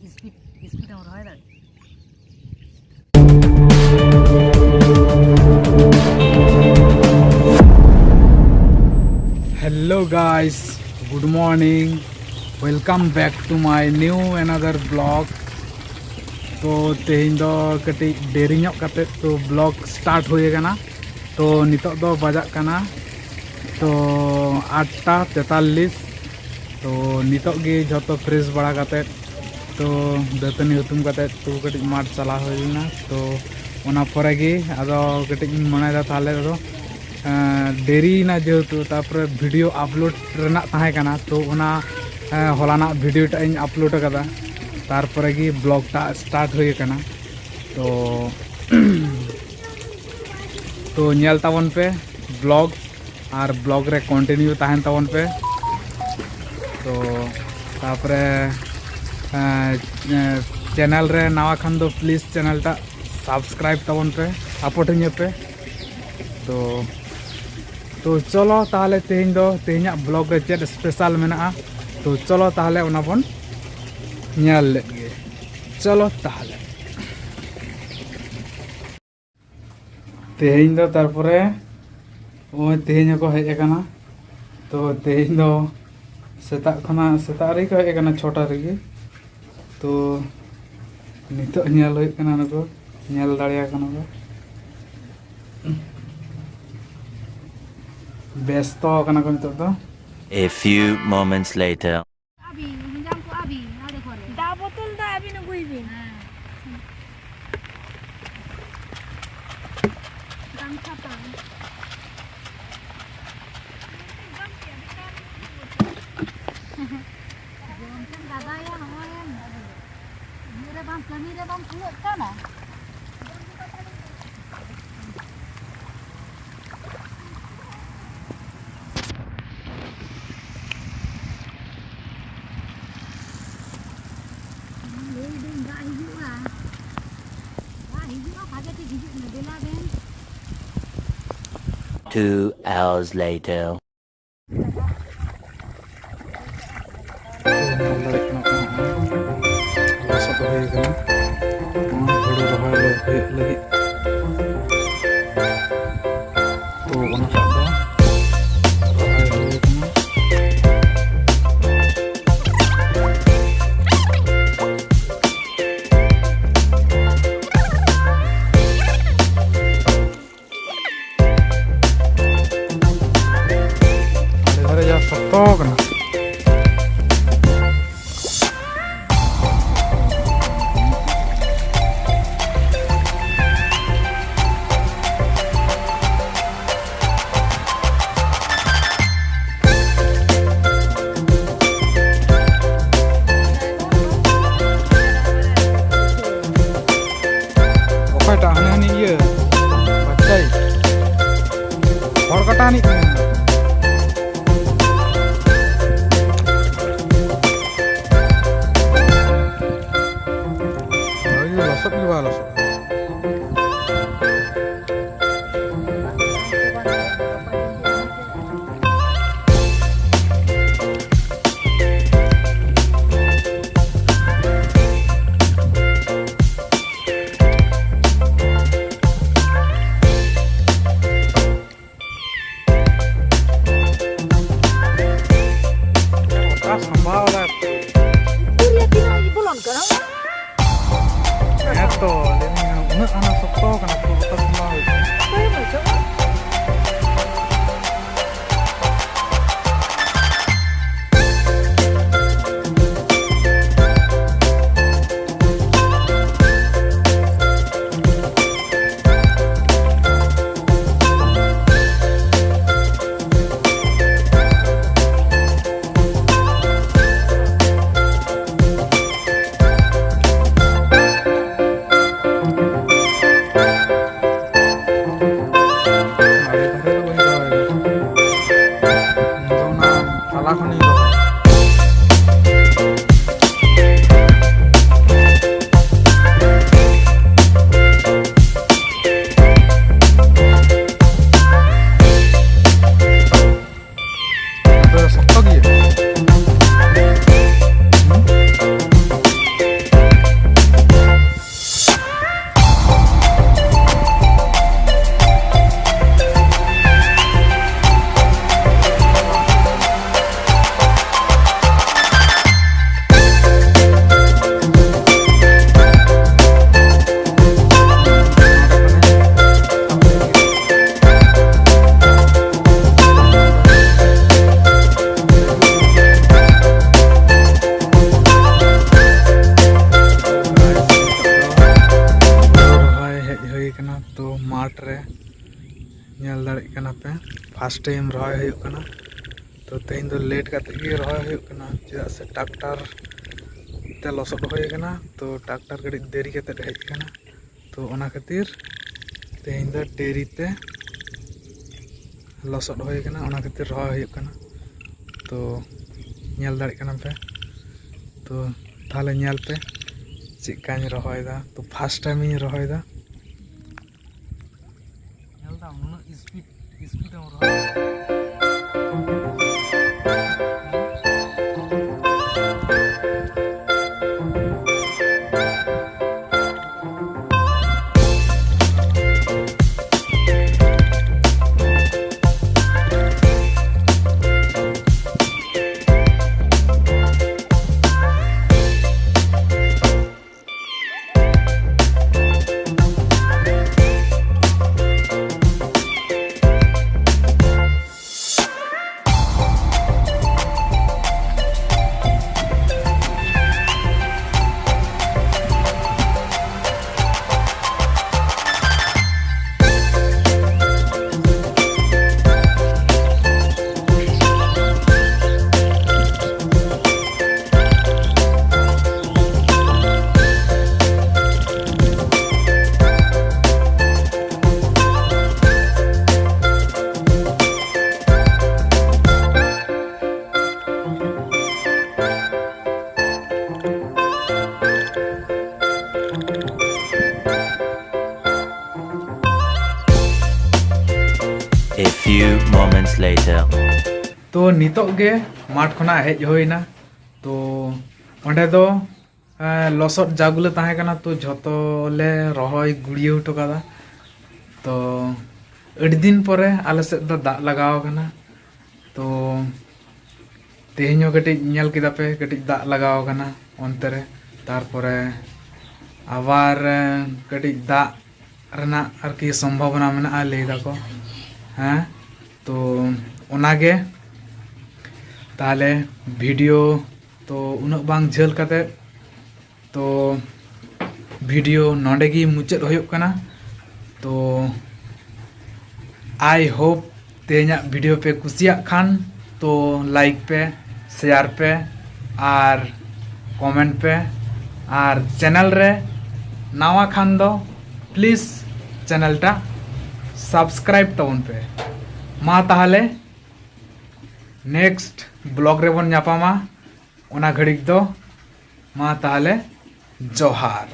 Speed हम रहा है। Hello guys, good morning. Welcome back to my new another vlog. तो तेहिं दो कटी देरी ᱧᱚᱜ कते तो ब्लॉग स्टार्ट होए गना तो नितो दो बजाक कना तो 8:43 तो नितो गे जतो फ्रेश बड़ा कते तो दतनी हुतुम कते तो कटी माठ चला होइना तो ओना परे गे आदो कटी मने दा ताले दो देरी ना जेहेतु तापर वीडियो अपलोड रेना ताहे कना तो ओना हलाना वीडियो टा इन अपलोड कदा तारपरे गे ब्लॉग टा स्टार्ट होए कना तो नेल तावन पे ब्लॉग और ब्लॉग रे कंटिन्यू ताहन तावन पे तो तापरे चैनल रे नवा खान दो प्लीज चैनल टा सब्सक्राइब तावन पे सपोर्टिंग पे तो चलो ताहले तेहिं ब्लॉग रे चेद स्पेशल मेना तो चलो ताहले ओना बन नेल लेगे चलो ताहले तेहिं दो तारपरे ओ तेहिं को हेज कना तो तेहिं दो सेता खना सेता रे को हेज कना 6टा रे तो नितो नेल होय कना नको नेल दाड़िया कना को व्यस्त कना को नितो दो A few moments later. अभी हम को अभी ना देखो रे दा बोतल दा अभी न गुइबी दाम खाता दादा या हमारे मेरे बाम खुलो ना Two hours later. First time Roy हुई कना तो तेहें दो लेट करते गे रॉय हुई कना चेदा से ट्रैक्टर ते लसड हुई कना तो ट्रैक्टर कड़ी देरी करते हेज कना तो ओना खातिर तेहें दो देरी ते लसड हुई कना ओना खातिर रॉय हुई कना तो नेल दाड़े कना पे तो ताहले नेल पे चिकानी रहोयदा तो फर्स्ट टाइम इन रहोयदा नेलदा उन speed रहोय A few moments later. तो नितोग गे माठ खना हेज होइना तो ओंडे दो लसड जागुले ताहे कना तो झतो ले रहोय गुड़िया उठो कदा तो अड़ी दिन परे आले से दा दाग लगाव कना तो तेहें कटी नेल किदा पे कटी दाग लगाव कना ओंते रे तारपरे आबार कटी दाग रना आरकी संभावना मेना लई दाको हाँ तो ओनागे ताहले वीडियो तो उन्ना बांग झेल कते तो वीडियो नोंडे गी मुचाद होयोग कना तो आई होप तेहें वीडियो पे कुसिया खान तो लाइक पे शेयर पे और कमेंट पे और चैनल रे नावा खान दो प्लीज चैनल टा सब्सक्राइब तबन पे मा ताहले नेक्स्ट ब्लॉग रे बन नापामा ओना घड़िक दो मा ताहले जोहार।